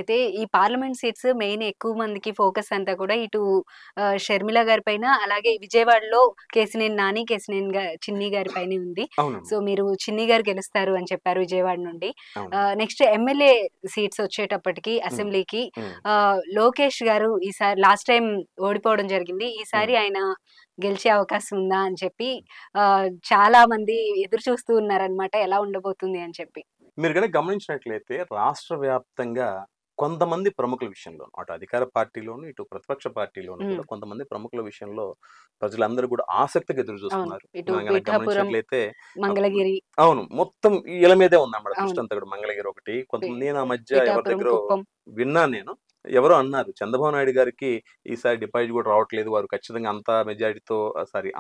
అయితే ఈ parliament seats main ఎక్కువ మందికి ఫోకస్ అంతా కూడా ఇటు షర్మిల గారి పైన, అలాగే విజయవాడలో కేశినేని నాని, చిన్ని గారి పైనే ఉంది. అవునమ్మా. సో మీరు చిన్ని గారు గెలుస్తారు అని చెప్పారు విజయవాడ నుండి. అవును. నెక్స్ట్ ఎమ్మెల్యే సీట్స్ వచ్చేటప్పటికి అసెంబ్లీకి లోకేష్ గారు ఈసారి లాస్ట్ టైం ఓడిపోవడం జరిగింది. ఈసారి ఆయన గెలిచే అవకాశం ఉందా అని చెప్పి చాలా మంది ఎదురు చూస్తూ ఉన్నారనమాట, ఎలా ఉండబోతుంది అని చెప్పి. మీరు కనుక గమనించినట్లయితే రాష్ట్ర వ్యాప్తంగా కొంతమంది ప్రముఖుల విషయంలో, అటు అధికార పార్టీలోను ఇటు ప్రతిపక్ష పార్టీలోను కూడా కొంతమంది ప్రముఖుల విషయంలో ప్రజలందరూ కూడా ఆసక్తిగా ఎదురు చూస్తున్నారు. ఇటు మనం గనక పిఠాపురం, గమనించినట్లయితే మంగళగిరి, అవును, మొత్తం వీళ్ళ మీదే ఉందన్నమాట దృష్టి అవును. అంతా కూడా. మంగళగిరి ఒకటి, కొంతమంది నేను ఆ మధ్య ఎవరి పిఠాపురం, దగ్గర కుప్పం. విన్నాను నేను. ఎవరో అన్నారు చంద్రబాబు నాయుడు గారికి ఈసారి డిపాజిట్ కూడా రావట్లేదు, వారు ఖచ్చితంగా అంత మెజారిటీతో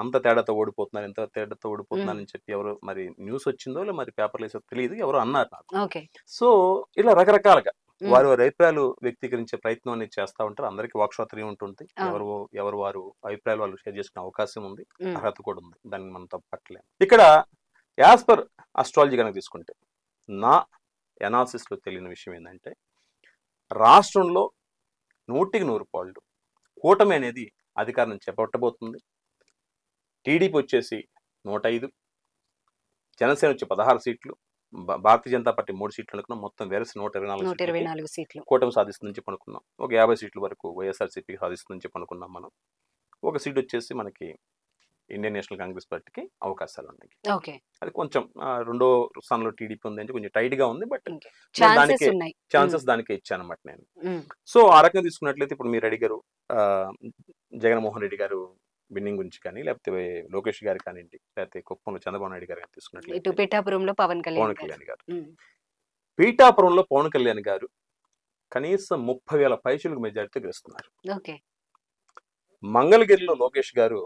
అంత తేడాతో ఓడిపోతున్నారు, ఎంత తేడాతో ఓడిపోతున్నారని చెప్పి ఎవరు మరి న్యూస్ వచ్చిందో లేదా మరి పేపర్లు వేసో తెలియదు, ఎవరో అన్నారు నాకు. ఓకే. సో ఇలా రకరకాలుగా వారి వారి అభిప్రాయాలు వ్యక్తీకరించే ప్రయత్నం అనేది చేస్తూ ఉంటారు. అందరికీ వాక్స్వాతంత్ర్యం ఉంటుంది. ఎవరు వారు అభిప్రాయాలు వాళ్ళు షేర్ చేసుకునే అవకాశం ఉంది, అర్హత కూడా ఉంది. దాన్ని మనం తప్పట్లేము. ఇక్కడ యాజ్ పర్ అస్ట్రాలజీ కనుక తీసుకుంటే నా ఎనాలిసిస్ లో తెలియని విషయం ఏంటంటే, రాష్ట్రంలో 100% కూటమి అనేది అధికారం చేపట్టబోతుంది. టీడీపీ వచ్చేసి 105, జనసేన వచ్చి 16 సీట్లు, భారతీయ జనతా పార్టీ 3 సీట్లు అనుకున్నాం, మొత్తం వేరేసి 124 సీట్లు కూటమి సాధిస్తుందని చెప్పి అనుకున్నాం. ఒక 50 సీట్ల వరకు వైఎస్ఆర్సీపీ సాధిస్తుందని చెప్పి అనుకున్నాం మనం. ఒక సీట్ వచ్చేసి మనకి ఇండియన్ నేషనల్ కాంగ్రెస్ పార్టీకి అవకాశాలు ఉన్నాయి. అది కొంచెం రెండో స్థానంలో టీడీపీ ఉంది అంటే కొంచెం టైట్ గా ఉంది, బట్ ఛాన్సెస్ దానికే ఇచ్చానమాట నేను. సో ఆ రకంగా తీసుకున్నట్లయితే ఇప్పుడు మీరు అడిగారు జగన్మోహన్ రెడ్డి గారు విన్నింగ్ గురించి కానీ, లేకపోతే లోకేష్ గారు కానివ్వండి, లేకపోతే కుప్పంలో చంద్రబాబు నాయుడు గారు కానీ తీసుకున్నట్లయితే పిఠాపురంలో పవన్ కళ్యాణ్ గారు, పీఠాపురంలో పవన్ కళ్యాణ్ గారు కనీసం 30,000 పైచులకు మెజారిటీతో గెలుస్తున్నారు. మంగళగిరిలో లోకేష్ గారు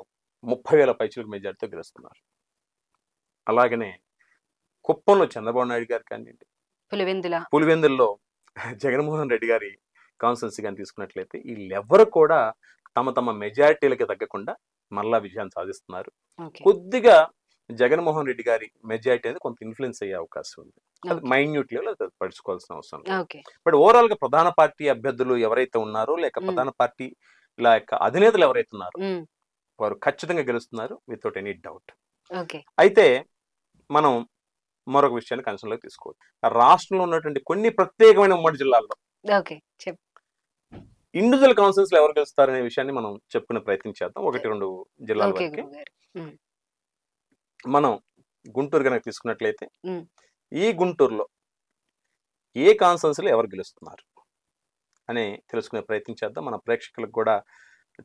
30,000 పైచులకు మెజారిటీతో గెలుస్తున్నారు. అలాగనే కుప్పంలో చంద్రబాబు నాయుడు గారు కానివ్వండి, పులివెందుల్లో జగన్మోహన్ రెడ్డి గారి కాన్స్టిట్యున్సీ కానీ తీసుకున్నట్లయితే వీళ్ళెవ్వరు కూడా తమ తమ మెజారిటీలకి తగ్గకుండా మళ్ళా విజయాన్ని సాధిస్తున్నారు. కొద్దిగా జగన్మోహన్ రెడ్డి గారి మెజారిటీ అనేది కొంత ఇన్ఫ్లుయెన్స్ అయ్యే అవకాశం ఉంది. అది మైన్యూట్ లెవెల్ అది పడుచుకోవాల్సిన అవసరం లేదు. బట్ ఓవరాల్ గా ప్రధాన పార్టీ అభ్యర్థులు ఎవరైతే ఉన్నారో, లేక ప్రధాన పార్టీ యొక్క అధినేతలు ఎవరైతే ఉన్నారో వారు ఖచ్చితంగా గెలుస్తున్నారు వితౌట్ ఎనీ డౌట్. అయితే మనం మరొక విషయాన్ని కన్సర్న్లోకి తీసుకోవచ్చు. రాష్ట్రంలో ఉన్నటువంటి కొన్ని ప్రత్యేకమైన ఉమ్మడి జిల్లాల్లో ఇండివిజువల్ కౌన్సిల్స్ లో ఎవరు గెలుస్తారనే విషయాన్ని మనం చెప్పుకునే ప్రయత్నం చేద్దాం. 1-2 జిల్లాల వరకు మనం గుంటూరు కనుక తీసుకున్నట్లయితే ఈ గుంటూరులో ఏ కాన్స్టిట్యున్సీ లో ఎవరు గెలుస్తున్నారు అని తెలుసుకునే ప్రయత్నం చేద్దాం. మన ప్రేక్షకులకు కూడా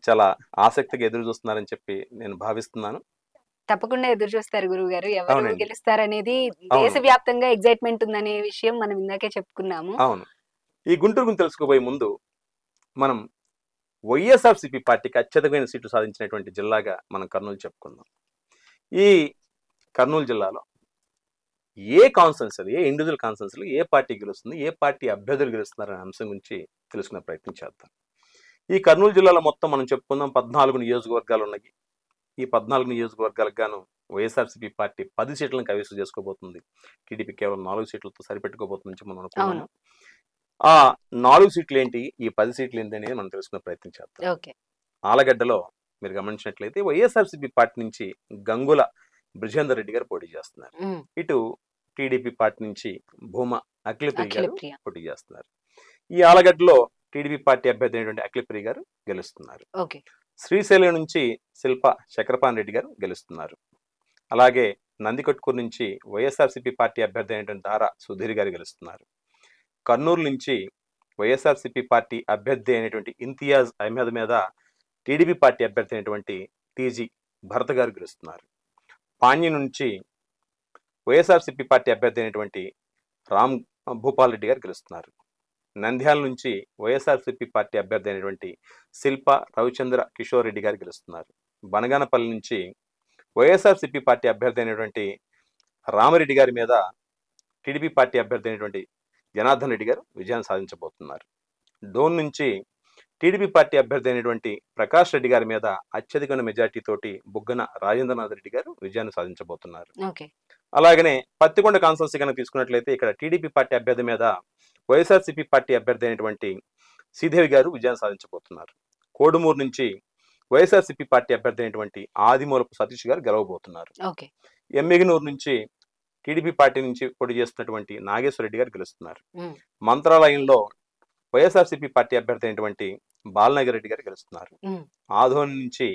చాలా ఆసక్తిగా ఎదురు చూస్తున్నారని చెప్పి నేను భావిస్తున్నాను. తప్పకుండా ఎదురు చూస్తారు గురువు గారు, ఎవరు గెలుస్తారనేది దేశవ్యాప్తంగా ఎగ్జైట్మెంట్ ఉందనే విషయం మనం ఇందాకే చెప్పుకున్నాము. అవును, ఈ గుంటూరు గురించి తెలుసుకోబోయే ముందు మనం వైఎస్ఆర్సీపీ పార్టీకి అత్యధికమైన సీట్లు సాధించినటువంటి జిల్లాగా మనం కర్నూలు చెప్పుకుందాం. ఈ కర్నూలు జిల్లాలో ఏ కాన్స్టిట్యున్సీ, ఏ ఇండివిజువల్ కాన్స్టిట్యున్సీలో ఏ పార్టీ గెలుస్తుంది, ఏ పార్టీ అభ్యర్థులు గెలుస్తున్నారనే అంశం గురించి తెలుసుకునే ప్రయత్నం చేద్దాం. ఈ కర్నూలు జిల్లాలో మొత్తం మనం చెప్పుకుందాం 14 నియోజకవర్గాలు ఉన్నాయి. ఈ 14 నియోజకవర్గాలకు గాను వైఎస్ఆర్సీపీ పార్టీ 10 సీట్లను కైవసం చేసుకోబోతుంది. టీడీపీ కేవలం 4 సీట్లతో సరిపెట్టుకోబోతుందని మనం అనుకున్నాము. ఆ 4 సీట్లు ఏంటి, ఈ 10 సీట్లు ఏంటి అనేది మనం తెలుసుకునే ప్రయత్నం చేద్దాం. ఆలగడ్డలో మీరు గమనించినట్లయితే వైఎస్ఆర్సీపీ పార్టీ నుంచి గంగుల బ్రిజేందర్ రెడ్డి గారు పోటీ చేస్తున్నారు. ఇటు టీడీపీ పార్టీ నుంచి భూమా అఖిలప్రియ గారు పోటీ చేస్తున్నారు. ఈ ఆలగడ్డలో టీడీపీ పార్టీ అభ్యర్థి అయినటువంటి అఖిలప్రియ గారు గెలుస్తున్నారు. శ్రీశైలం నుంచి శిల్ప చక్రపాణి రెడ్డి గారు గెలుస్తున్నారు. అలాగే నందికొట్కూరు నుంచి వైఎస్ఆర్సీపీ పార్టీ అభ్యర్థి అయినటువంటి దారా సుధీర్ గారు గెలుస్తున్నారు. కర్నూలు నుంచి వైఎస్ఆర్సీపీ పార్టీ అభ్యర్థి అయినటువంటి ఇంతియాజ్ అహ్మద్ మీద టీడీపీ పార్టీ అభ్యర్థి అయినటువంటి టీజీ భరత్ గారు గెలుస్తున్నారు. పాణ్య నుంచి వైఎస్ఆర్సీపీ పార్టీ అభ్యర్థి అయినటువంటి రామ్ భూపాల్ రెడ్డి గారు గెలుస్తున్నారు. నంద్యాల నుంచి వైఎస్ఆర్సీపీ పార్టీ అభ్యర్థి అయినటువంటి శిల్ప రవిచంద్ర కిషోర్ రెడ్డి గారు గెలుస్తున్నారు. బనగానపల్లి నుంచి వైఎస్ఆర్సీపీ పార్టీ అభ్యర్థి అయినటువంటి రామరెడ్డి గారి మీద టీడీపీ పార్టీ అభ్యర్థి అయినటువంటి జనార్దన్ రెడ్డి గారు విజయాన్ని సాధించబోతున్నారు. డోన్ నుంచి టీడీపీ పార్టీ అభ్యర్థి అయినటువంటి ప్రకాష్ రెడ్డి గారి మీద అత్యధిక మెజార్టీ తోటి బుగ్గన రాజేంద్రనాథ్ రెడ్డి గారు విజయాన్ని సాధించబోతున్నారు. అలాగనే పత్తికొండ కాన్స్టిట్యున్సీ కనుక తీసుకున్నట్లయితే ఇక్కడ టీడీపీ పార్టీ అభ్యర్థి మీద వైఎస్ఆర్సీపీ పార్టీ అభ్యర్థి అయినటువంటి శ్రీదేవి గారు విజయం సాధించబోతున్నారు. కోడుమూరు నుంచి వైఎస్ఆర్సీపీ పార్టీ అభ్యర్థి అయినటువంటి ఆదిమూలపు సతీష్ గారు గెలవబోతున్నారు. ఓకే. ఎమ్మిగనూరు నుంచి టీడీపీ పార్టీ నుంచి పోటీ చేస్తున్నటువంటి నాగేశ్వర రెడ్డి గారు గెలుస్తున్నారు. ఉమ్, మంత్రాలయంలో వైఎస్ఆర్సీపీ పార్టీ అభ్యర్థి అయినటువంటి బాలనగర్ రెడ్డి గారు గెలుస్తున్నారు. ఉమ్, ఆదోని నుంచి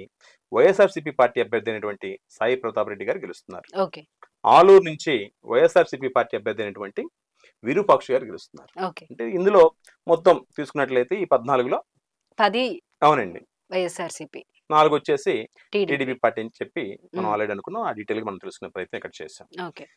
వైఎస్ఆర్సీపీ పార్టీ అభ్యర్థి అయినటువంటి సాయి ప్రతాప్ రెడ్డి గారు గెలుస్తున్నారు. ఓకే. ఆలూరు నుంచి వైఎస్ఆర్సీపీ పార్టీ అభ్యర్థి అయినటువంటి విరూపాక్ష గారు గెలుస్తున్నారు. ఓకే. అంటే ఇందులో మొత్తం తీసుకున్నట్లయితే ఈ 14లో 10 అవునండి, వైఎస్ఆర్సీపీ, 4 వచ్చేసి టీడీపీ. టీడీపీ పార్టీ అని చెప్పి మనం ఆల్రెడీ అనుకున్నాం. ఆ డీటెయిల్ గా మనం తెలుసుకునే ప్రయత్నం ఇక్కడ చేశాం. ఓకే.